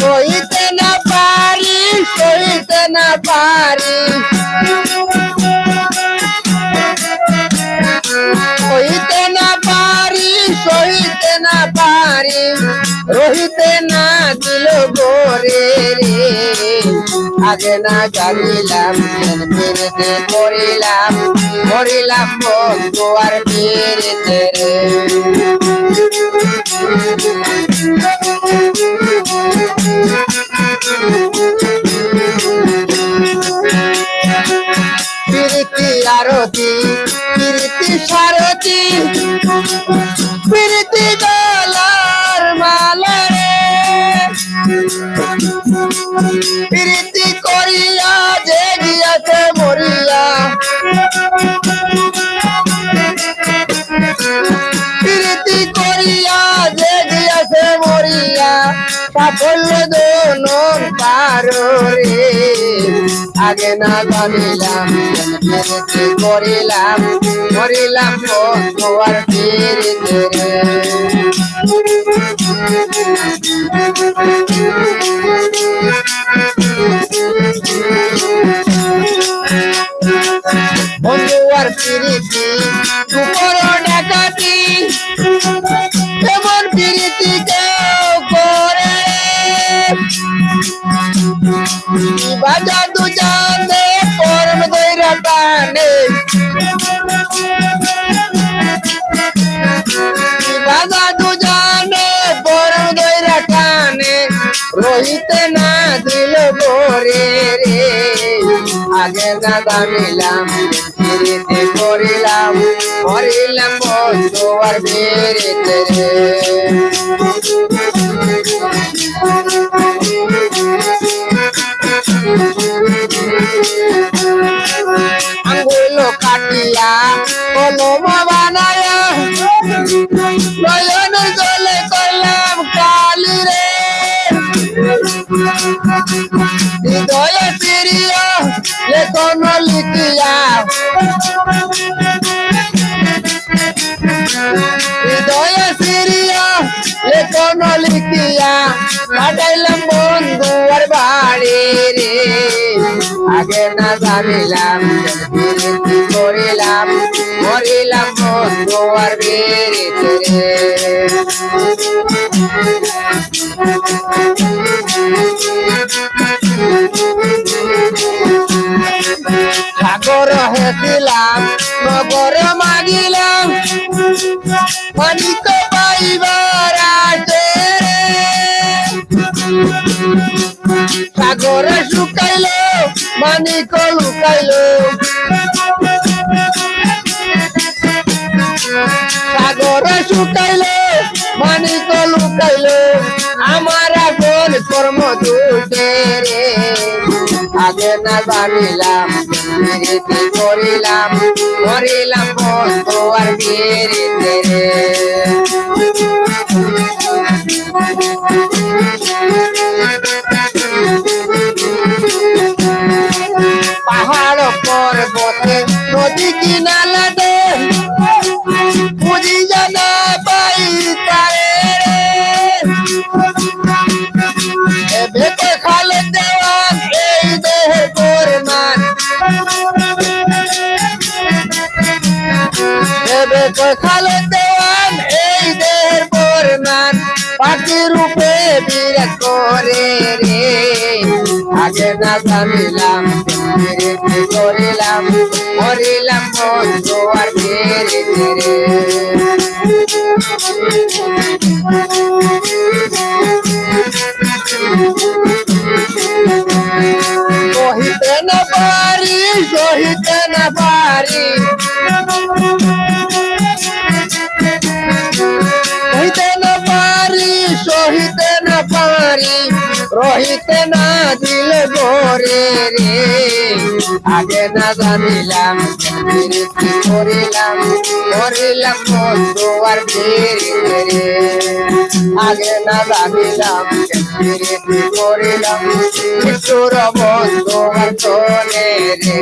সইতে না পারি সইতে না পারি সইতে না পারি সইতে না পারি রহিতে না দিল গোরে রে আগে না জানিলাম মেরেতে করিলাম করিলাম বন্ধু আর মেরেতে রে প্রীতি আরতি প্রীতি সারতি প্রীতি গলার মালা রে প্রীতি করিয়া যে গিয়াছে মরিয়া প্রীতি করিয়া যে গিয়াছে মরিয়া সাফল্য দোনন পারো রে আগে না জানিলাম প্রীতি করিলাম করিলাম বন্ধু আর প্রীতি রে বন্ধু আর প্রীতি উপর ডাকাতি এমন প্রীতি কেউ করে বাজার দু জানে পরম দৈরা টানে বাজার দু জানে পরম দৈরা টানে রহিতে না দিল গোরে রে আগে না জানিলাম প্রীতি করিলাম করিলাম বন্ধু আর মেরেতে রে আঙ্গুল কাটিয়া কলম বানায়া নয়ন জলে করলাম কালি রে হৃদয়ে প্রিয় লেখন লিখিয়া হৃদয়ে প্রিয় লেখন লিখিয়া পাঠাইলাম বন্ধু আর বাড়ি রে আগে না জানিলাম প্রীতি করিলাম করিলাম বন্ধু আর বেরিতে রে সাগর হেছিলাম নগর মাগিলাম মানিক পাইবার আছে রে সাগর শুকাইল মানিক লুকাইল সাগর শুকাইল মানিক লুকাইল আমার আপন কর্ম দুটে রে আগে না জানিলাম প্রীতি করিলাম করিলাম বন্ধু আর মেরেতে রে পাহাড় পর্বতে নদী কিনালাতে বুঝি জানা পাই তারে রে ভেতে খালে দেওয়ান এই দেহে পরিমাণ ভেতে খালে দেওয়ান এই দেহের পরিমাণ পাখি রূপে বিরাট করে রে আগে না জানিলাম প্রীতি করিলাম করিলাম বন্ধু আর মেরেতে রে সহিতে না পারি সহিতে না পারি সহিতে না পারি সহিতে না পারি রহিতে না দিল গোরে রে আগে না জানিলাম প্রীতি করিলাম করিলাম বন্ধু আর মেরেতে রে আগে না জানিলাম প্রীতি করিলাম তোর বন্ধু আর তোরে রে